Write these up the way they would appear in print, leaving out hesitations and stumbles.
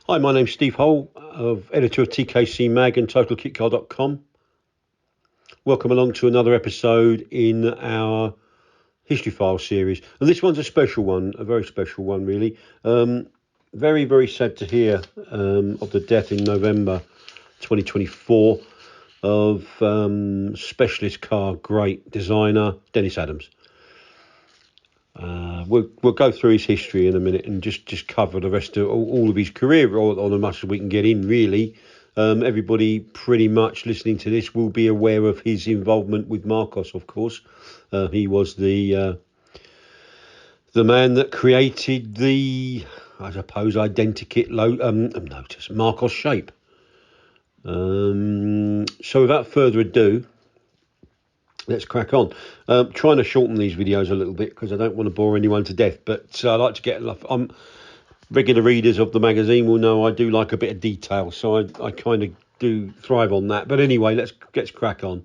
Hi, my name's Steve Hull, editor of TKC MAG and totalkitcar.com. Welcome along to another episode in our History File series. And this one's a special one, a very special one, really. Very, very sad to hear of the death in November 2024 of specialist car great designer Dennis Adams. We'll go through his history in a minute and just cover the rest of all of his career, or as much as we can get in, really. Everybody pretty much listening to this will be aware of his involvement with MARCOS, of course. He was the man that created the, I suppose, identikit notice, MARCOS shape. So without further ado, let's crack on. Trying to shorten these videos a little bit because I don't want to bore anyone to death, but I like to get enough. Regular readers of the magazine will know I do like a bit of detail, so I kind of do thrive on that. But anyway, let's crack on.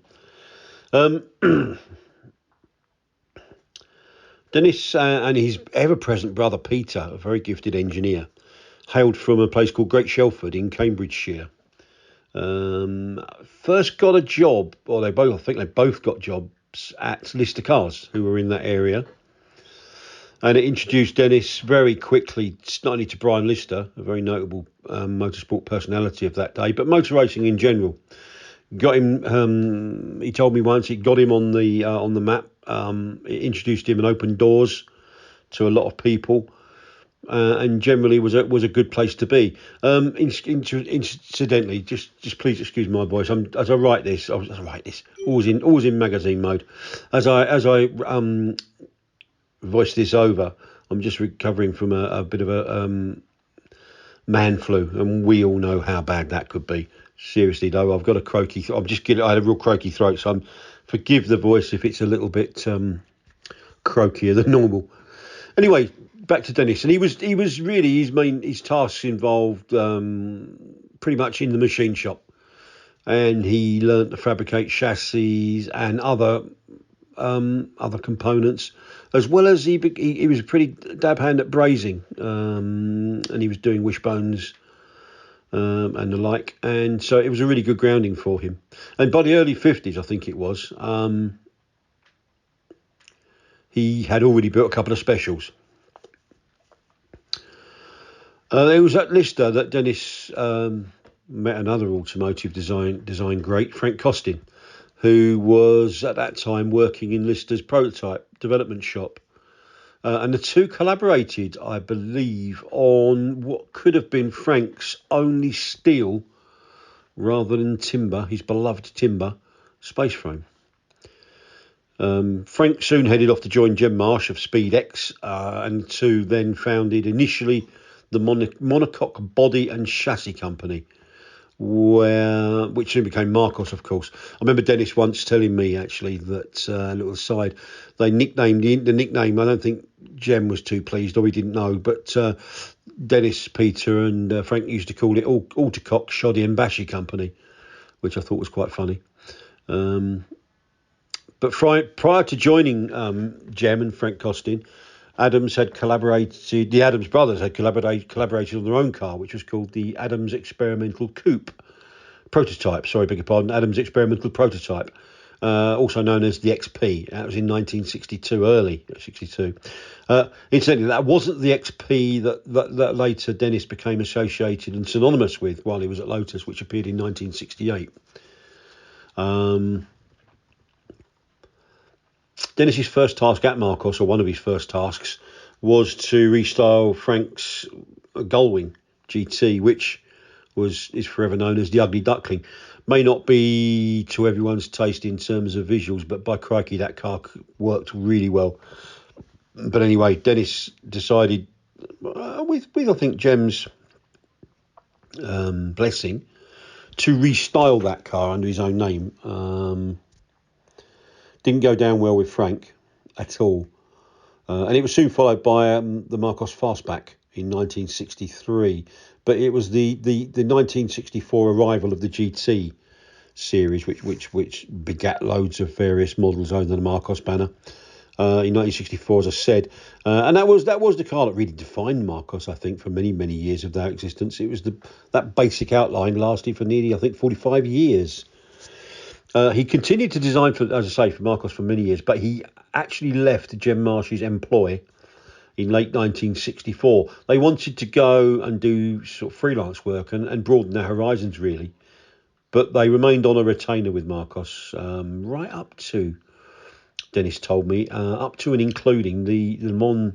Dennis and his ever-present brother Peter, a very gifted engineer, hailed from a place called Great Shelford in Cambridgeshire. First got a job, or I think they both got jobs at Lister Cars, who were in that area, and it introduced Dennis very quickly not only to Brian Lister, a very notable motorsport personality of that day, but motor racing in general. Got him. He told me once it got him on the map. It introduced him and opened doors to a lot of people. And generally was a good place to be. Incidentally, just please excuse my voice. As I write this, always in magazine mode. As I voice this over, I'm just recovering from a bit of a man flu, and we all know how bad that could be. Seriously though, I've got a croaky. I had a real croaky throat, so forgive the voice if it's a little bit croakier than normal. Anyway, back to Dennis, and he was really his tasks involved pretty much in the machine shop, and he learnt to fabricate chassis and other components, as well as he was a pretty dab hand at brazing, and he was doing wishbones and the like, and so it was a really good grounding for him. And by the early 50s, I think it was, he had already built a couple of specials. It was at Lister that Dennis met another automotive design great, Frank Costin, who was at that time working in Lister's prototype development shop. And the two collaborated, I believe, on what could have been Frank's only steel, rather than timber, his beloved timber, space frame. Frank soon headed off to join Jem Marsh of SpeedX, and the two then founded initially the Monocoque Body and Chassis Company, which soon became MARCOS, of course. I remember Dennis once telling me, actually, that a little aside, they nicknamed the nickname. I don't think Jem was too pleased, or he didn't know, but Dennis, Peter, and Frank used to call it Autocoque Shoddy and Bashy Company, which I thought was quite funny. But prior to joining Jem and Frank Costin, the Adams brothers had collaborated on their own car, which was called the Adams Experimental Coupe Prototype. Adams Experimental Prototype, also known as the XP. That was in 1962, early 62. Incidentally, that wasn't the XP that later Dennis became associated and synonymous with while he was at Lotus, which appeared in 1968. Dennis's first task at MARCOS, or one of his first tasks, was to restyle Frank's Gullwing GT, which is forever known as the Ugly Duckling. May not be to everyone's taste in terms of visuals, but by crikey, that car worked really well. But anyway, Dennis decided, with I think Jem's blessing, to restyle that car under his own name. Didn't go down well with Frank at all. And it was soon followed by the MARCOS Fastback in 1963. But it was the 1964 arrival of the GT series, which begat loads of various models under the MARCOS banner. in 1964, as I said. And that was the car that really defined Marcos, I think, for many, many years of their existence. It was that basic outline lasted for nearly, I think, 45 years. He continued to design, for, as I say, for Marcos for many years, but he actually left Jem Marsh's employ in late 1964. They wanted to go and do sort of freelance work and broaden their horizons, really. But they remained on a retainer with Marcos right up to, Dennis told me, up to and including the Le Mans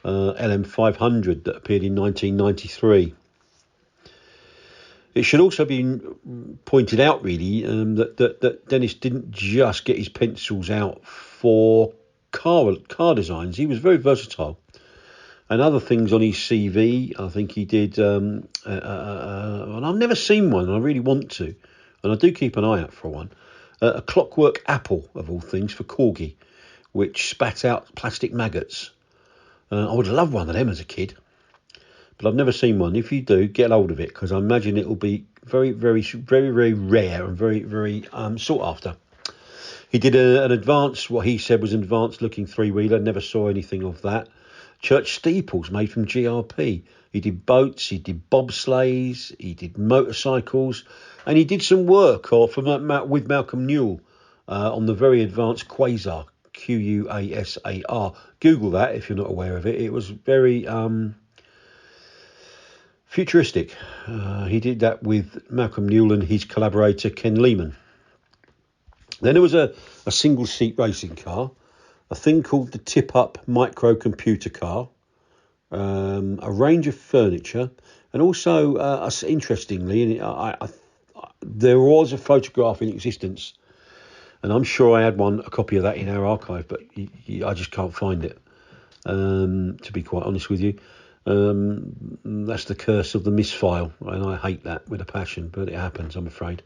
LM500 that appeared in 1993. It should also be pointed out, really, that Dennis didn't just get his pencils out for car designs. He was very versatile. And other things on his CV, I think he did, and I've never seen one, and I really want to, and I do keep an eye out for one, a clockwork apple, of all things, for Corgi, which spat out plastic maggots. I would love one of them as a kid, but I've never seen one. If you do, get hold of it, because I imagine it will be very, very, very, very rare and very, very sought after. He did an advanced, what he said was an advanced looking three-wheeler, never saw anything of that. Church steeples made from GRP. He did boats, he did bobsleighs, he did motorcycles, and he did some work with Malcolm Newell on the very advanced Quasar, Quasar. Google that if you're not aware of it. It was very futuristic. He did that with Malcolm Newell and his collaborator Ken Lehman. Then there was a single-seat racing car, a thing called the tip-up microcomputer car, a range of furniture, and also, interestingly, there was a photograph in existence, and I'm sure I had a copy of that in our archive, but I just can't find it, to be quite honest with you. That's the curse of the misfile, and I hate that with a passion, but it happens, I'm afraid.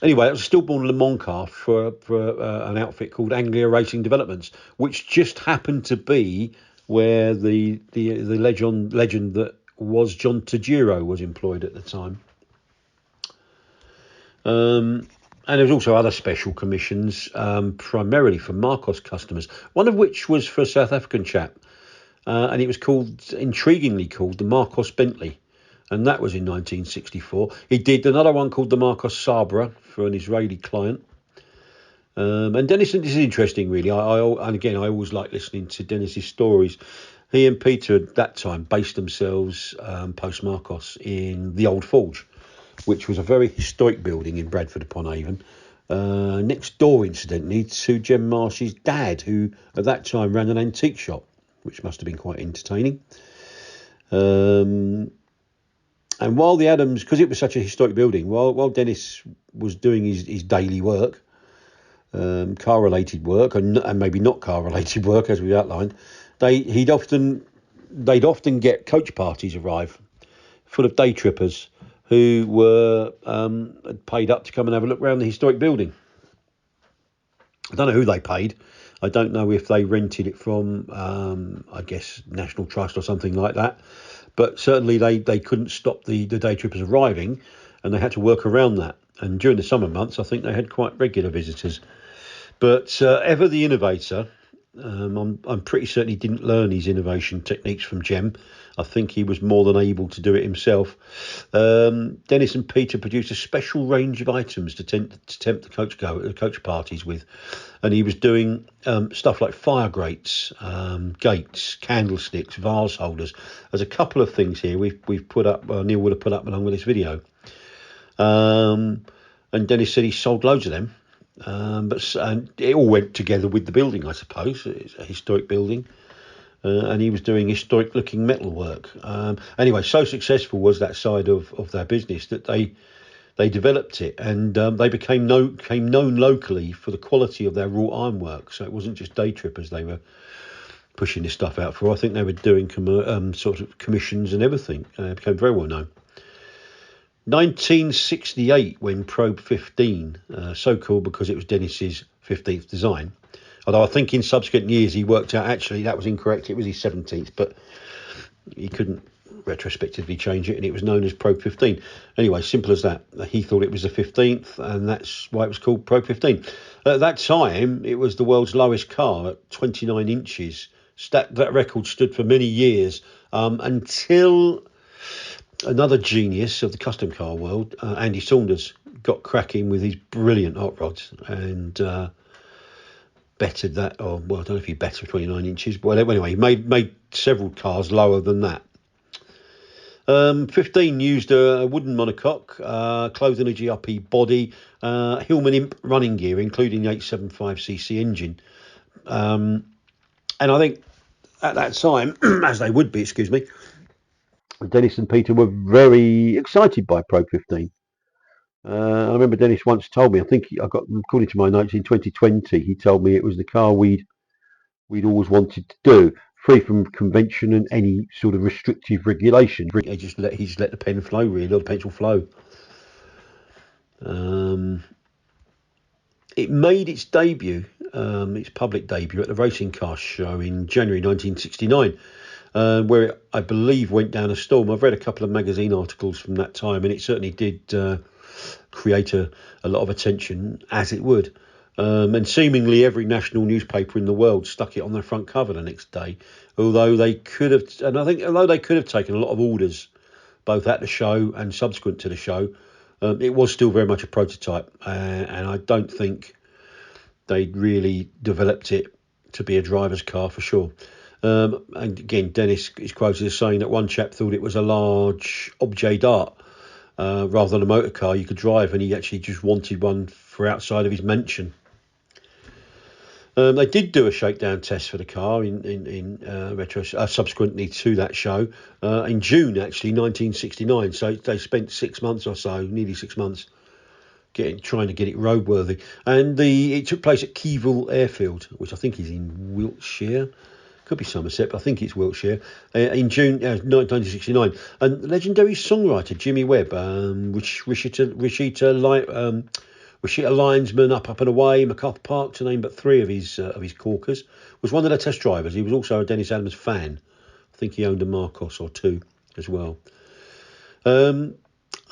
Anyway, it was a stillborn Le Mans car for an outfit called Anglia Racing Developments, which just happened to be where the legend that was John Tajiro was employed at the time. And there was also other special commissions, primarily for Marcos customers, one of which was for a South African chap, and it was intriguingly called the Marcos Bentley. And that was in 1964. He did another one called the Marcos Sabra for an Israeli client. And Dennis, this is interesting, really. And again, I always like listening to Dennis's stories. He and Peter at that time based themselves post-Marcos in the Old Forge, which was a very historic building in Bradford upon Avon. Next door, incidentally, to Jem Marsh's dad, who at that time ran an antique shop, which must have been quite entertaining. And while the Adams, because it was such a historic building, while Dennis was doing his daily work, car-related work, and maybe not car-related work, as we outlined, they'd often get coach parties arrive, full of day trippers who were paid up to come and have a look around the historic building. I don't know who they paid. I don't know if they rented it from, I guess, National Trust or something like that. But certainly they couldn't stop the day trippers arriving, and they had to work around that. And during the summer months, I think they had quite regular visitors. But ever the innovator, I'm pretty certain he didn't learn his innovation techniques from Jem. I think he was more than able to do it himself. Dennis and Peter produced a special range of items to tempt the coach parties with. And he was doing stuff like fire grates, gates, candlesticks, vase holders. There's a couple of things here we've put up, Neil would have put up along with this video. And Dennis said he sold loads of them. And it all went together with the building, I suppose. It's a historic building. And he was doing historic looking metal work. Anyway, so successful was that side of their business that they developed it, and they became known locally for the quality of their wrought ironwork. So it wasn't just day trippers they were pushing this stuff out for. I think they were doing sort of commissions and everything. It became very well known. 1968, when Probe 15, so called because it was Dennis's 15th design. Although I think in subsequent years he worked out actually that was incorrect. It was his 17th, but he couldn't retrospectively change it, and it was known as Probe 15. Anyway, simple as that. He thought it was the 15th, and that's why it was called Probe 15. At that time, it was the world's lowest car at 29 inches. That record stood for many years until another genius of the custom car world, Andy Saunders, got cracking with his brilliant hot rods and bettered that. Or, well, I don't know if he bettered 29 inches, but anyway, he made several cars lower than that. 15 used a wooden monocoque, clothing a GRP body, Hillman Imp running gear, including the 875cc engine. And I think at that time, as they would be, Dennis and Peter were very excited by Probe 15. I remember Dennis once told me, I think according to my notes in 2020, he told me it was the car we'd always wanted to do, free from convention and any sort of restrictive regulation. He just let the pen flow, really, or the pencil flow. It made its debut, its public debut at the Racing Car Show in January 1969. Where it, I believe, went down a storm. I've read a couple of magazine articles from that time, and it certainly did create a lot of attention, as it would. And seemingly every national newspaper in the world stuck it on their front cover the next day. Although they could have taken a lot of orders, both at the show and subsequent to the show, it was still very much a prototype, and I don't think they'd really developed it to be a driver's car for sure. And again, Dennis is quoted as saying that one chap thought it was a large objet d'art rather than a motor car you could drive, and he actually just wanted one for outside of his mansion. They did do a shakedown test for the car subsequently to that show in June, actually, 1969. So they spent 6 months or so, nearly 6 months, trying to get it roadworthy. And it took place at Keyville Airfield, which I think is in Wiltshire. Could be Somerset, but I think it's Wiltshire, in June 1969. And legendary songwriter Jimmy Webb, Rashida Linesman, Up and Away, MacArthur Park, to name but three of his corkers, was one of the test drivers. He was also a Dennis Adams fan. I think he owned a MARCOS or two as well. I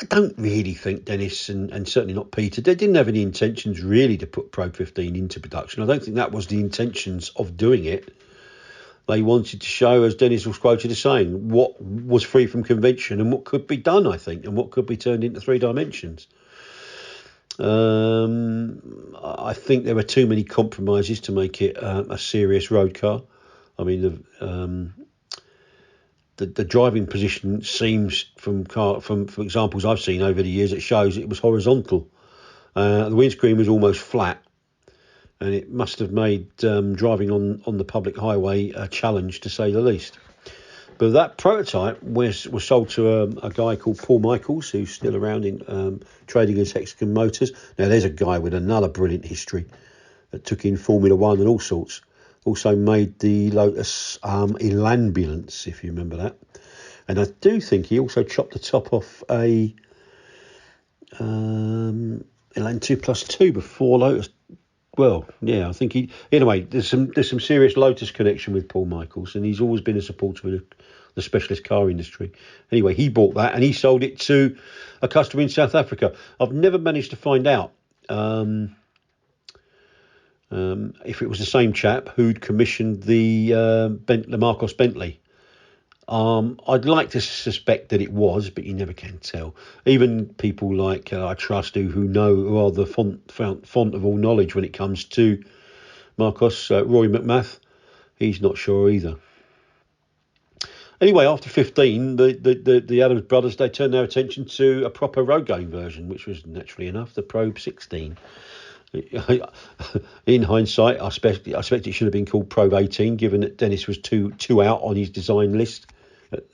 don't really think Dennis and certainly not Peter, they didn't have any intentions really to put Probe 15 into production. I don't think that was the intentions of doing it. They wanted to show, as Dennis was quoted as saying, what was free from convention and what could be done, I think, and what could be turned into three dimensions. I think there were too many compromises to make it a serious road car. I mean, the driving position seems, from examples I've seen over the years, it shows it was horizontal. The windscreen was almost flat. And it must have made driving on the public highway a challenge, to say the least. But that prototype was sold to a guy called Paul Michaels, who's still around in trading as Hexagon Motors. Now, there's a guy with another brilliant history that took in Formula One and all sorts. Also made the Lotus Elambulance, if you remember that. And I do think he also chopped the top off a Elan 2+2 before Lotus. Well, yeah, I think anyway, there's some serious Lotus connection with Paul Michaels, and he's always been a supporter of the specialist car industry. Anyway, he bought that and he sold it to a customer in South Africa. I've never managed to find out if it was the same chap who'd commissioned the MARCOS Bentley. I'd like to suspect that it was, but you never can tell. Even people like I trust who are the font of all knowledge when it comes to MARCOS, Rory McMath, he's not sure either. Anyway, after 15, the Adams brothers, they turned their attention to a proper road going version, which was naturally enough the Probe 16. In hindsight, I expect it should have been called Probe 18, given that Dennis was two out on his design list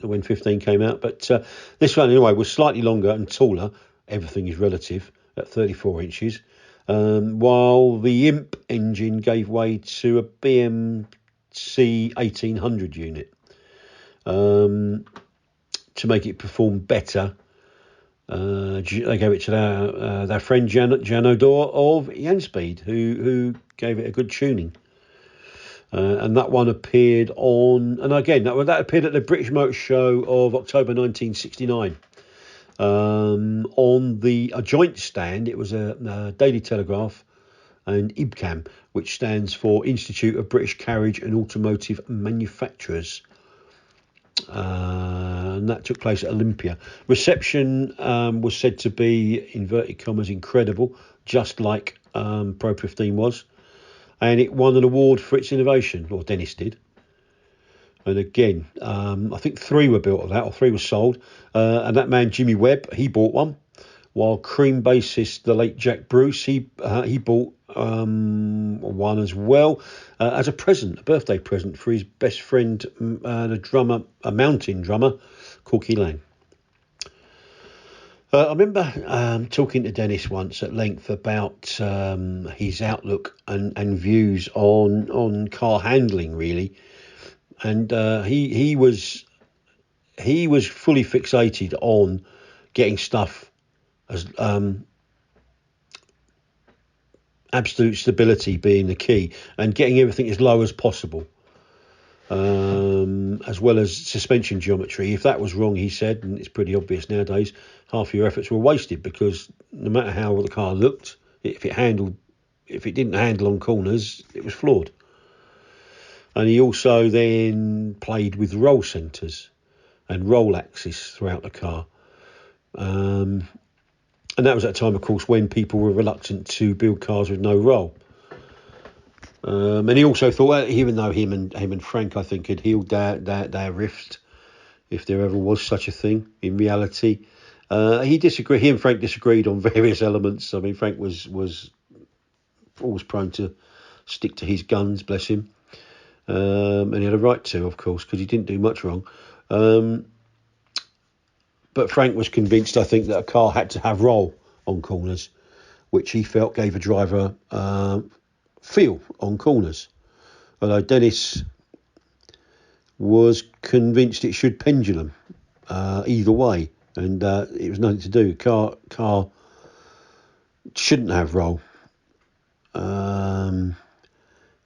when 15 came out. But this one, anyway, was slightly longer and taller. Everything is relative, at 34 inches. While the Imp engine gave way to a BMC 1800 unit. To make it perform better, they gave it to their friend Jan O'Dore of Yanspeed, who gave it a good tuning. And that one appeared on, and again, that appeared at the British Motor Show of October 1969. On a joint stand, it was a Daily Telegraph and IBCAM, which stands for Institute of British Carriage and Automotive Manufacturers. And that took place at Olympia. Reception was said to be, inverted commas, incredible, just like Pro 15 was. And it won an award for its innovation, or Dennis did. And again, I think 3 were built of that, or 3 were sold. And that man, Jimmy Webb, he bought one. While Cream bassist, the late Jack Bruce, he bought one as well as a present, a birthday present for his best friend, the drummer, a mountain drummer, Corky Lang. I remember talking to Dennis once at length about his outlook and views on car handling, really, and he was fully fixated on getting stuff as absolute stability being the key, and getting everything as low as possible, as well as suspension geometry. If that was wrong, he said, and it's pretty obvious nowadays, half your efforts were wasted, because no matter how the car looked, if it didn't handle on corners, it was flawed. And he also then played with roll centres and roll axis throughout the car. And that was at a time, of course, when people were reluctant to build cars with no roll. And he also thought, well, even though him and Frank, I think, had healed their rift, if there ever was such a thing in reality, he and Frank disagreed on various elements. I mean, Frank was always prone to stick to his guns, bless him. And he had a right to, of course, because he didn't do much wrong. But Frank was convinced, I think, that a car had to have roll on corners, which he felt gave a driver feel on corners. Although Dennis was convinced it should pendulum either way, and it was nothing to do. Car shouldn't have roll. And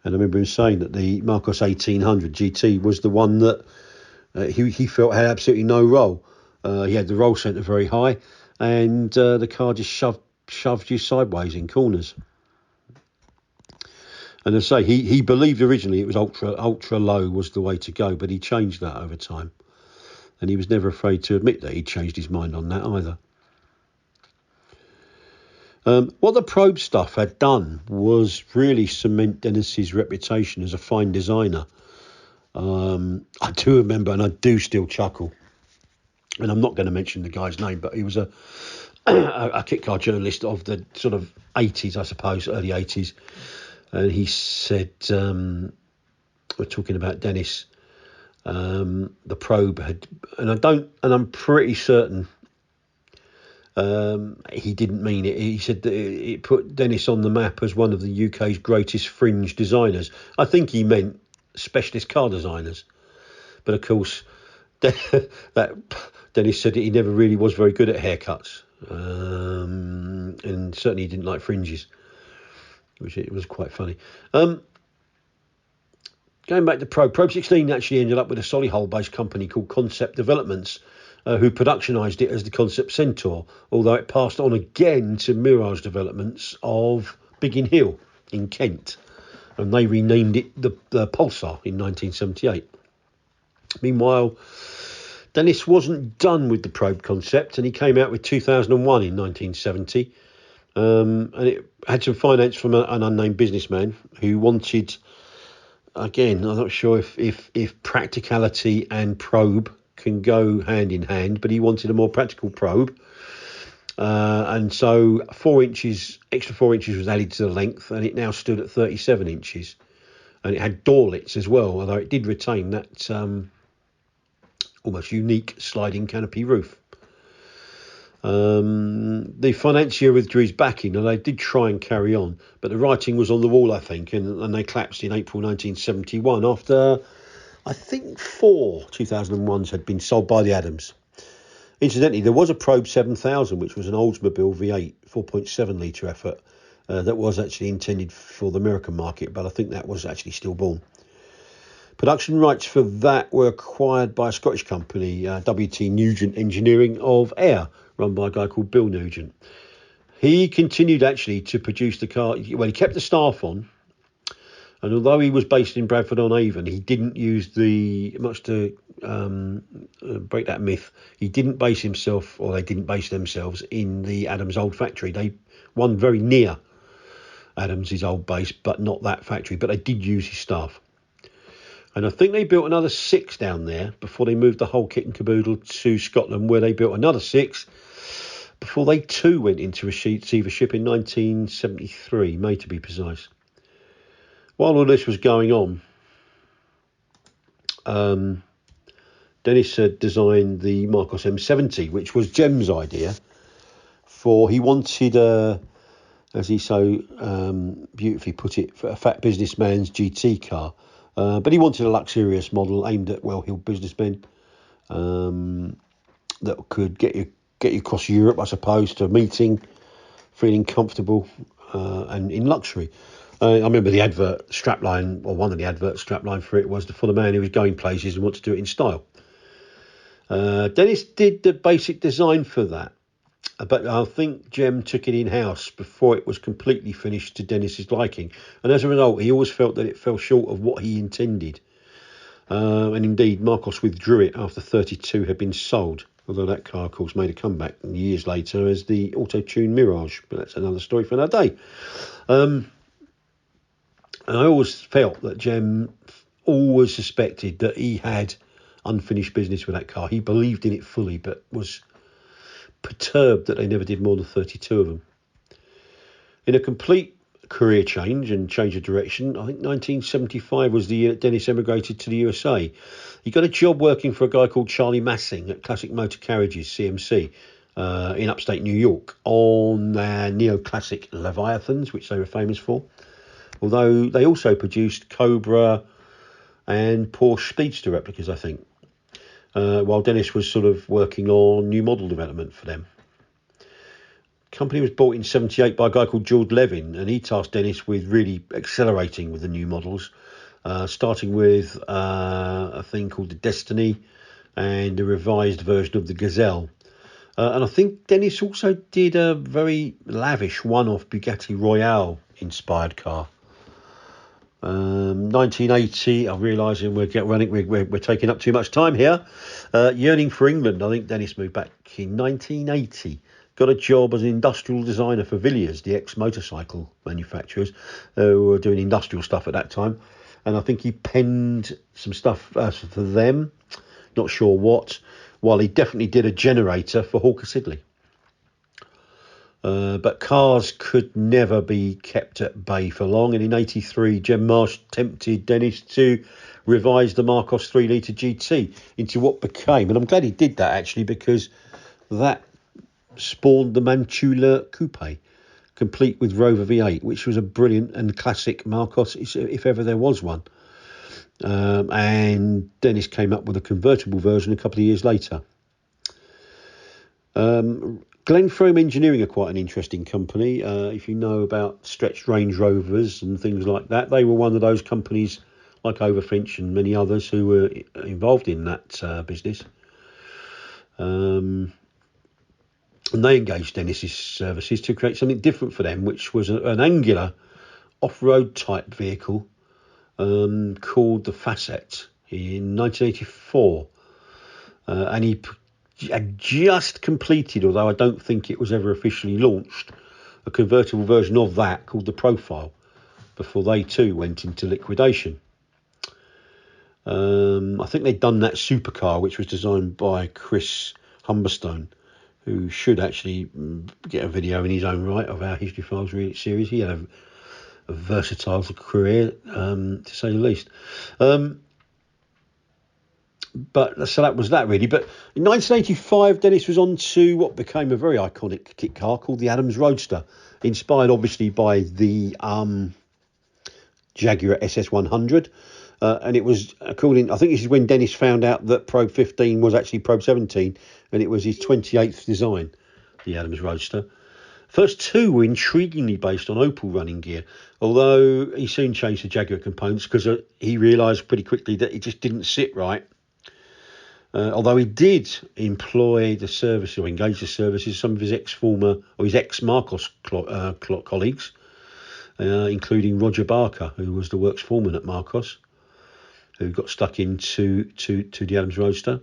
I remember him saying that the MARCOS 1800 GT was the one that he felt had absolutely no roll. He had the roll centre very high, and the car just shoved you sideways in corners. And as I say, he believed originally it was ultra low was the way to go, but he changed that over time. And he was never afraid to admit that he changed his mind on that either. What the probe stuff had done was really cement Dennis's reputation as a fine designer. I do remember, and I do still chuckle, and I'm not going to mention the guy's name, but he was a kit car journalist of the sort of 80s, I suppose, early 80s. And he said, we're talking about Dennis, the probe had, and I'm pretty certain he didn't mean it. He said that it put Dennis on the map as one of the UK's greatest fringe designers. I think he meant specialist car designers. But of course, that Dennis said that he never really was very good at haircuts, and certainly he didn't like fringes, which it was quite funny. Going back to Probe 16 actually ended up with a Solihull-based company called Concept Developments, who productionised it as the Concept Centaur, although it passed on again to Mirage Developments of Biggin Hill in Kent, and they renamed it the Pulsar in 1978. Meanwhile, Dennis wasn't done with the Probe concept, and he came out with 2001 in 1970. And it had some finance from an unnamed businessman who wanted, again, I'm not sure if practicality and probe can go hand in hand, but he wanted a more practical probe. And so extra 4 inches was added to the length, and it now stood at 37 inches. And it had doorlets as well, although it did retain that almost unique sliding canopy roof. The financier withdrew his backing, and they did try and carry on, but the writing was on the wall, I think, and they collapsed in April 1971 after, I think, 4 2001s had been sold by the Adams. Incidentally, there was a Probe 7000, which was an Oldsmobile V8 4.7 litre effort that was actually intended for the American market, but I think that was actually stillborn. Production rights for that were acquired by a Scottish company, WT Nugent Engineering of Ayr, run by a guy called Bill Nugent. He continued actually to produce the car. Well, he kept the staff on, and although he was based in Bradford-on-Avon, he didn't use much to break that myth. He didn't base himself, or they didn't base themselves in the Adams old factory. They won very near Adams' old base, but not that factory. But they did use his staff. And I think they built another 6 down there before they moved the whole kit and caboodle to Scotland, where they built another 6 before they too went into receivership in 1973, May to be precise. While all this was going on, Dennis had designed the MARCOS M70, which was Jem's idea. He wanted, as he so beautifully put it, a fat businessman's GT car. But he wanted a luxurious model aimed at well-heeled businessmen that could get you across Europe, I suppose, to a meeting, feeling comfortable and in luxury. I remember the advert strapline, or one of the advert strapline for it was for the man who was going places and wanted to do it in style. Dennis did the basic design for that, but I think Jem took it in-house before it was completely finished to Dennis's liking. And as a result, he always felt that it fell short of what he intended. And indeed, MARCOS withdrew it after 32 had been sold, although that car, of course, made a comeback years later as the auto-tuned Mirage. But that's another story for another day. And I always felt that Jem always suspected that he had unfinished business with that car. He believed in it fully, but was perturbed that they never did more than 32 of them. In a complete career change and change of direction, I think 1975 was the year that Dennis emigrated to the USA. He got a job working for a guy called Charlie Massing at Classic Motor Carriages, CMC, in upstate New York, on their neoclassic Leviathans, which they were famous for. Although they also produced Cobra and Porsche Speedster replicas, I think. While Dennis was sort of working on new model development for them. The company was bought in 78 by a guy called George Levin, and he tasked Dennis with really accelerating with the new models, starting with a thing called the Destiny and a revised version of the Gazelle. And I think Dennis also did a very lavish one-off Bugatti Royale inspired car. 1980, I'm realising we're taking up too much time here. Yearning for England, I think Dennis moved back in 1980. Got a job as an industrial designer for Villiers, the ex-motorcycle manufacturers, who were doing industrial stuff at that time. And I think he penned some stuff for them, not sure what, while he definitely did a generator for Hawker Siddeley. But cars could never be kept at bay for long, and in 83 Jem Marsh tempted Dennis to revise the MARCOS 3-litre GT into what became, and I'm glad he did that actually, because that spawned the Mantua Coupe, complete with Rover V8, which was a brilliant and classic MARCOS if ever there was one. And Dennis came up with a convertible version a couple of years later. Glenfrome Engineering are quite an interesting company. If you know about stretched Range Rovers and things like that, they were one of those companies like Overfinch and many others who were involved in that business. And they engaged Dennis's services to create something different for them, which was an angular off-road type vehicle called the Facet in 1984. And he had just completed, although I don't think it was ever officially launched, a convertible version of that called the Profile before they too went into liquidation. I think they'd done that supercar, which was designed by Chris Humberstone, who should actually get a video in his own right of our History Files series. He had a versatile career, to say the least. But so that was that really. But in 1985, Dennis was on to what became a very iconic kit car called the Adams Roadster, inspired obviously by the Jaguar SS100. And it was according, I think this is when Dennis found out that Probe 15 was actually Probe 17, and it was his 28th design, the Adams Roadster. First two were intriguingly based on Opel running gear, although he soon changed the Jaguar components because he realised pretty quickly that it just didn't sit right. Although he did employ the service or engage the services of some of his ex-MARCOS colleagues, including Roger Barker, who was the works foreman at MARCOS, who got stuck into the Adams Roadster.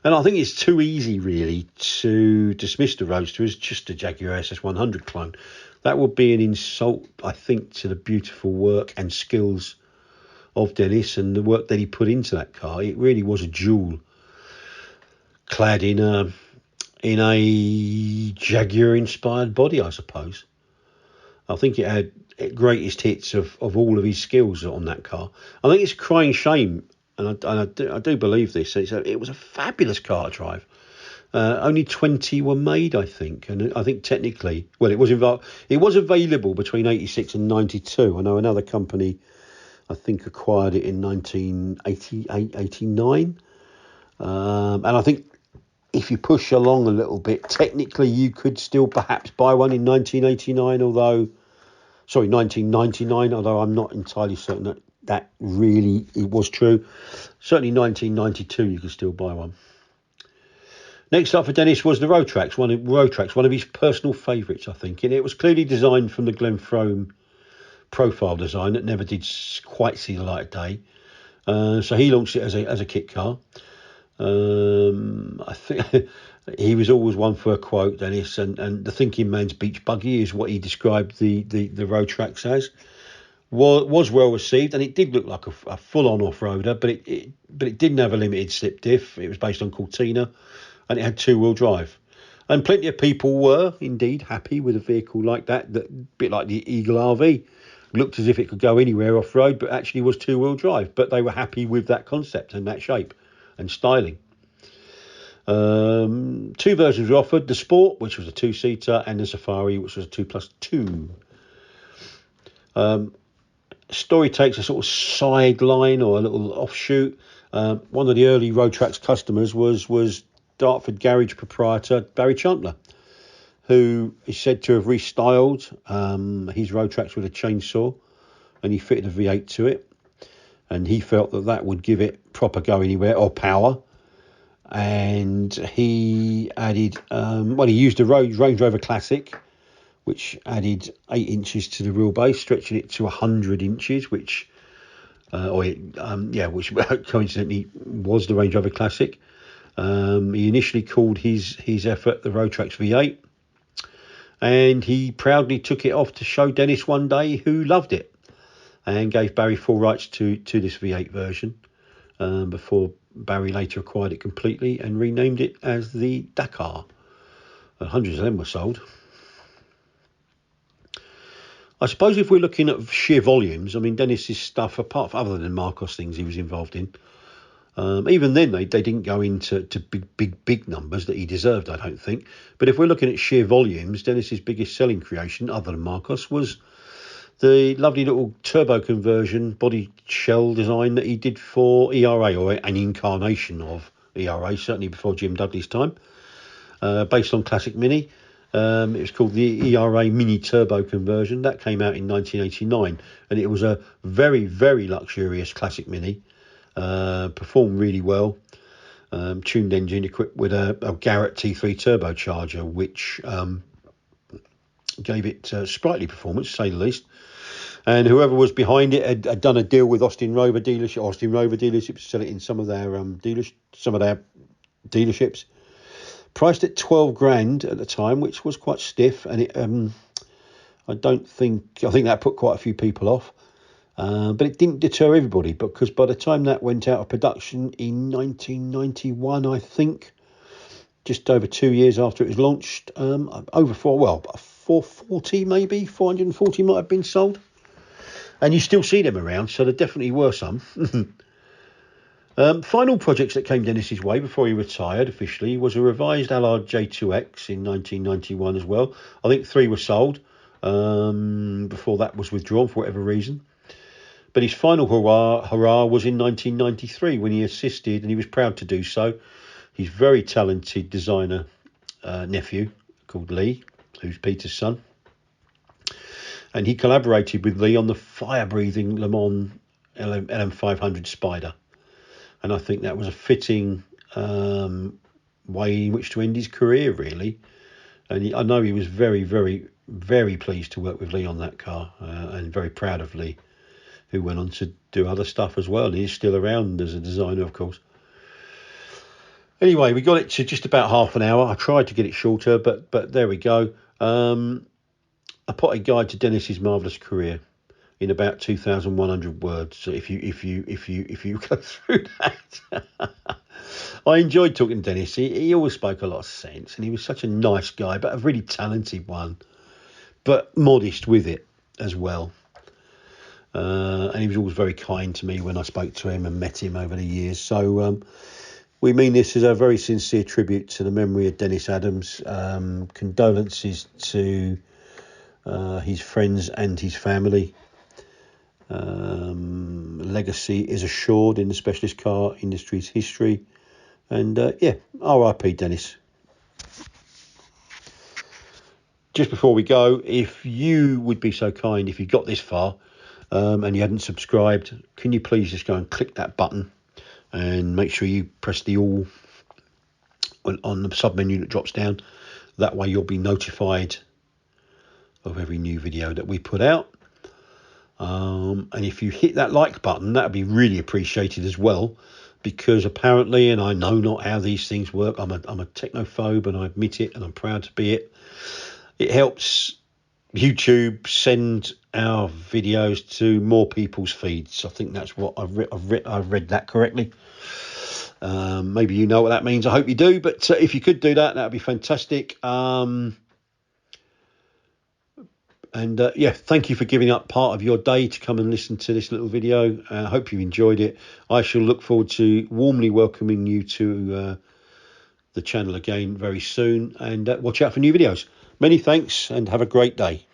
And I think it's too easy, really, to dismiss the Roadster as just a Jaguar SS100 clone. That would be an insult, I think, to the beautiful work and skills of Dennis and the work that he put into that car. It really was a jewel, clad in a Jaguar-inspired body, I suppose. I think it had greatest hits of all of his skills on that car. I think it's a crying shame, and I do believe this. It was a fabulous car to drive. Only 20 were made, I think, and I think technically, well, it was available between 86 and 92. I know another company, I think, acquired it in 1988, 89, and I think if you push along a little bit, technically you could still perhaps buy one in 1999, 1999, although I'm not entirely certain that really it was true. Certainly 1992 you could still buy one. Next up for Dennis was the Roadtracks, one of his personal favourites, I think, and it was clearly designed from the Glenfrome profile design that never did quite see the light of day. So he launched it as a kit car. I think he was always one for a quote, Dennis, and the thinking man's beach buggy is what he described the Roadtracks as. Was well received, and it did look like a full-on off-roader, but it didn't have a limited slip diff. It was based on Cortina, and it had two-wheel drive. And plenty of people were indeed happy with a vehicle like that, a bit like the Eagle RV. Looked as if it could go anywhere off-road, but actually was two-wheel drive. But they were happy with that concept and that shape and styling. Two versions were offered: the Sport, which was a two-seater, and the Safari, which was a 2+2. Story takes a sort of sideline or a little offshoot. One of the early Roadtracks customers was Dartford garage proprietor Barry Chandler, who is said to have restyled his Roadtracks with a chainsaw, and he fitted a V8 to it, and he felt that would give it proper go anywhere or power. And he added, he used a Range Rover Classic, which added 8 inches to the wheelbase, stretching it to 100 inches, which coincidentally was the Range Rover Classic. He initially called his effort the Roadtracks V8, and he proudly took it off to show Dennis one day, who loved it, and gave Barry full rights to this V8 version, before Barry later acquired it completely and renamed it as the Dakar. Hundreds of them were sold. I suppose if we're looking at sheer volumes, I mean, Dennis's stuff, other than MARCOS things he was involved in, even then they didn't go into big numbers that he deserved, I don't think. But if we're looking at sheer volumes, Dennis's biggest selling creation, other than MARCOS, was the lovely little turbo conversion body shell design that he did for ERA, or an incarnation of ERA, certainly before Jim Dudley's time, based on Classic Mini. It was called the ERA Mini Turbo conversion. That came out in 1989, and it was a very, very luxurious Classic Mini. Performed really well. Tuned engine equipped with a Garrett T3 turbocharger, which gave it sprightly performance, to say the least. And whoever was behind it had done a deal with Austin Rover dealership to sell it in some of their dealerships. Priced at 12 grand at the time, which was quite stiff, and it I think that put quite a few people off. But it didn't deter everybody, because by the time that went out of production in 1991, I think, just over 2 years after it was launched, 440 maybe, 440 might have been sold. And you still see them around, so there definitely were some. Final projects that came Dennis's way before he retired officially was a revised Allard J2X in 1991 as well. I think 3 were sold before that was withdrawn for whatever reason. But his final hurrah was in 1993, when he assisted, and he was proud to do so, his very talented designer nephew called Lee who's Peter's son. And he collaborated with Lee on the fire-breathing Le Mans LM500 Spider. And I think that was a fitting way in which to end his career, really. And I know he was very, very, very pleased to work with Lee on that car, and very proud of Lee, who went on to do other stuff as well. And he's still around as a designer, of course. Anyway, we got it to just about half an hour. I tried to get it shorter, but there we go. A potted guide to Dennis's marvellous career in about 2,100 words. So if you go through that, I enjoyed talking to Dennis. He always spoke a lot of sense, and he was such a nice guy, but a really talented one, but modest with it as well. And he was always very kind to me when I spoke to him and met him over the years. So we mean this as a very sincere tribute to the memory of Dennis Adams. Condolences to his friends and his family. Legacy is assured in the specialist car industry's history. And R.I.P. Dennis. Just before we go, if you would be so kind, if you got this far and you hadn't subscribed, can you please just go and click that button and make sure you press the all on the sub menu that drops down. That way you'll be notified of every new video that we put out. And if you hit that like button, that would be really appreciated as well, because apparently, and I know not how these things work, I'm a technophobe, and I admit it, and I'm proud to be it. It helps YouTube send our videos to more people's feeds. I think that's what I've read that correctly. Maybe you know what that means. I hope you do. But if you could do that, that would be fantastic. Thank you for giving up part of your day to come and listen to this little video. I hope you enjoyed it. I shall look forward to warmly welcoming you to the channel again very soon, and watch out for new videos. Many thanks and have a great day.